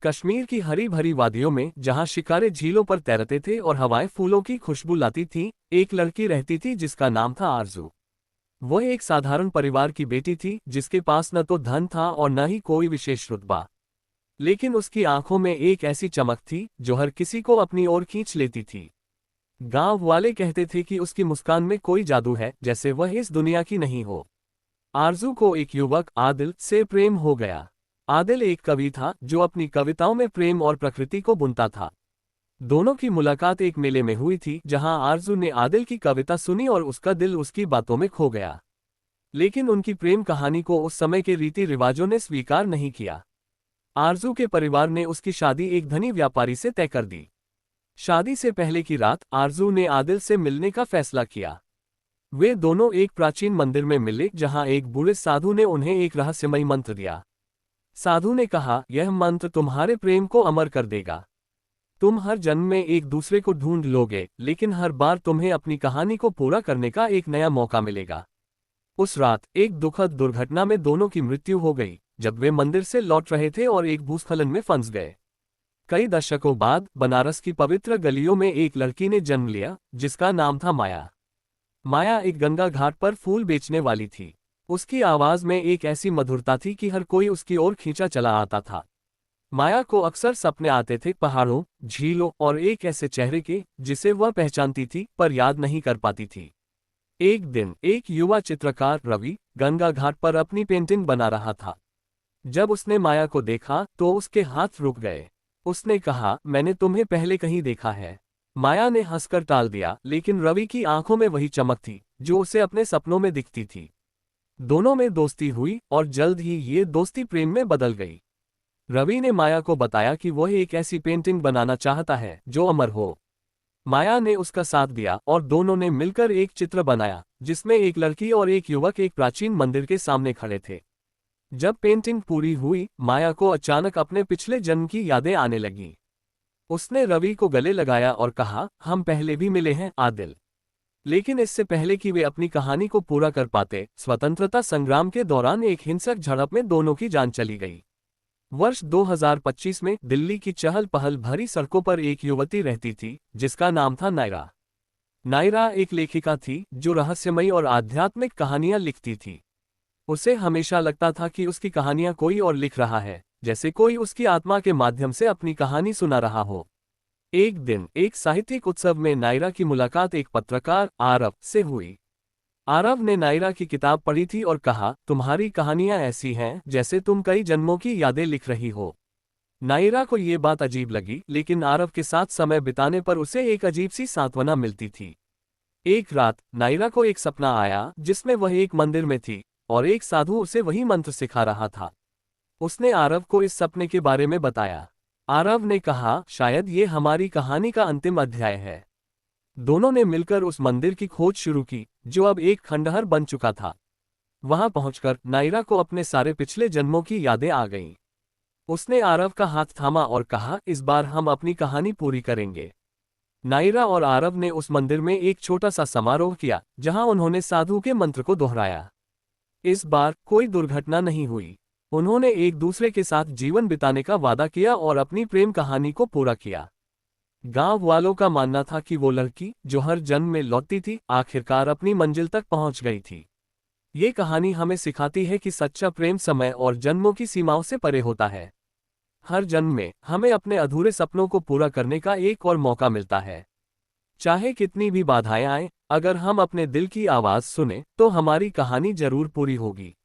कश्मीर की हरी भरी वादियों में जहां शिकारे झीलों पर तैरते थे और हवाएं फूलों की खुशबू लाती थीं, एक लड़की रहती थी जिसका नाम था आरजू। वह एक साधारण परिवार की बेटी थी जिसके पास न तो धन था और न ही कोई विशेष रुतबा। लेकिन उसकी आंखों में एक ऐसी चमक थी जो हर किसी को अपनी ओर खींच लेती थी। गांव वाले कहते थे कि उसकी मुस्कान में कोई जादू है, जैसे वह इस दुनिया की नहीं हो। आरजू को एक युवक आदिल से प्रेम हो गया। आदिल एक कवि था जो अपनी कविताओं में प्रेम और प्रकृति को बुनता था। दोनों की मुलाकात एक मेले में हुई थी जहां आरजू ने आदिल की कविता सुनी और उसका दिल उसकी बातों में खो गया। लेकिन उनकी प्रेम कहानी को उस समय के रीति रिवाजों ने स्वीकार नहीं किया। आरजू के परिवार ने उसकी शादी एक धनी व्यापारी से तय कर दी। शादी से पहले की रात आरजू ने आदिल से मिलने का फैसला किया। वे दोनों एक प्राचीन मंदिर में मिले जहां एक बूढ़े साधु ने उन्हें एक रहस्यमयी मंत्र दिया। साधु ने कहा, यह मंत्र तुम्हारे प्रेम को अमर कर देगा। तुम हर जन्म में एक दूसरे को ढूंढ लोगे, लेकिन हर बार तुम्हें अपनी कहानी को पूरा करने का एक नया मौका मिलेगा। उस रात एक दुखद दुर्घटना में दोनों की मृत्यु हो गई जब वे मंदिर से लौट रहे थे और एक भूस्खलन में फंस गए। कई दशकों बाद बनारस की पवित्र गलियों में एक लड़की ने जन्म लिया जिसका नाम था माया। माया एक गंगा घाट पर फूल बेचने वाली थी। उसकी आवाज में एक ऐसी मधुरता थी कि हर कोई उसकी ओर खींचा चला आता था। माया को अक्सर सपने आते थे पहाड़ों, झीलों और एक ऐसे चेहरे के जिसे वह पहचानती थी पर याद नहीं कर पाती थी। एक दिन एक युवा चित्रकार रवि गंगा घाट पर अपनी पेंटिंग बना रहा था। जब उसने माया को देखा तो उसके हाथ रुक गए। उसने कहा, मैंने तुम्हें पहले कहीं देखा है। माया ने हंसकर टाल दिया, लेकिन रवि की आंखों में वही चमक थी जो उसे अपने सपनों में दिखती थी। दोनों में दोस्ती हुई और जल्द ही ये दोस्ती प्रेम में बदल गई। रवि ने माया को बताया कि वह एक ऐसी पेंटिंग बनाना चाहता है जो अमर हो। माया ने उसका साथ दिया और दोनों ने मिलकर एक चित्र बनाया जिसमें एक लड़की और एक युवक एक प्राचीन मंदिर के सामने खड़े थे। जब पेंटिंग पूरी हुई, माया को अचानक अपने पिछले जन्म की यादें आने लगीं। उसने रवि को गले लगाया और कहा, हम पहले भी मिले हैं आदिल। लेकिन इससे पहले कि वे अपनी कहानी को पूरा कर पाते, स्वतंत्रता संग्राम के दौरान एक हिंसक झड़प में दोनों की जान चली गई। वर्ष 2025 में दिल्ली की चहल पहल भरी सड़कों पर एक युवती रहती थी जिसका नाम था नायरा। नायरा एक लेखिका थी जो रहस्यमयी और आध्यात्मिक कहानियां लिखती थी। उसे हमेशा लगता था कि उसकी कहानियां कोई और लिख रहा है, जैसे कोई उसकी आत्मा के माध्यम से अपनी कहानी सुना रहा हो। एक दिन एक साहित्यिक उत्सव में नायरा की मुलाकात एक पत्रकार आरव से हुई। आरव ने नायरा की किताब पढ़ी थी और कहा, तुम्हारी कहानियां ऐसी हैं जैसे तुम कई जन्मों की यादें लिख रही हो। नायरा को ये बात अजीब लगी, लेकिन आरव के साथ समय बिताने पर उसे एक अजीब सी सांत्वना मिलती थी। एक रात नायरा को एक सपना आया जिसमें वह एक मंदिर में थी और एक साधु उसे वही मंत्र सिखा रहा था। उसने आरव को इस सपने के बारे में बताया। आरव ने कहा, शायद ये हमारी कहानी का अंतिम अध्याय है। दोनों ने मिलकर उस मंदिर की खोज शुरू की जो अब एक खंडहर बन चुका था। वहां पहुंचकर नायरा को अपने सारे पिछले जन्मों की यादें आ गईं। उसने आरव का हाथ थामा और कहा, इस बार हम अपनी कहानी पूरी करेंगे। नायरा और आरव ने उस मंदिर में एक छोटा सा समारोह किया जहां उन्होंने साधु के मंत्र को दोहराया। इस बार कोई दुर्घटना नहीं हुई। उन्होंने एक दूसरे के साथ जीवन बिताने का वादा किया और अपनी प्रेम कहानी को पूरा किया। गांव वालों का मानना था कि वो लड़की जो हर जन्म में लौटती थी, आखिरकार अपनी मंजिल तक पहुंच गई थी। ये कहानी हमें सिखाती है कि सच्चा प्रेम समय और जन्मों की सीमाओं से परे होता है। हर जन्म में हमें अपने अधूरे सपनों को पूरा करने का एक और मौका मिलता है। चाहे कितनी भी बाधाएं आएं, अगर हम अपने दिल की आवाज सुने तो हमारी कहानी जरूर पूरी होगी।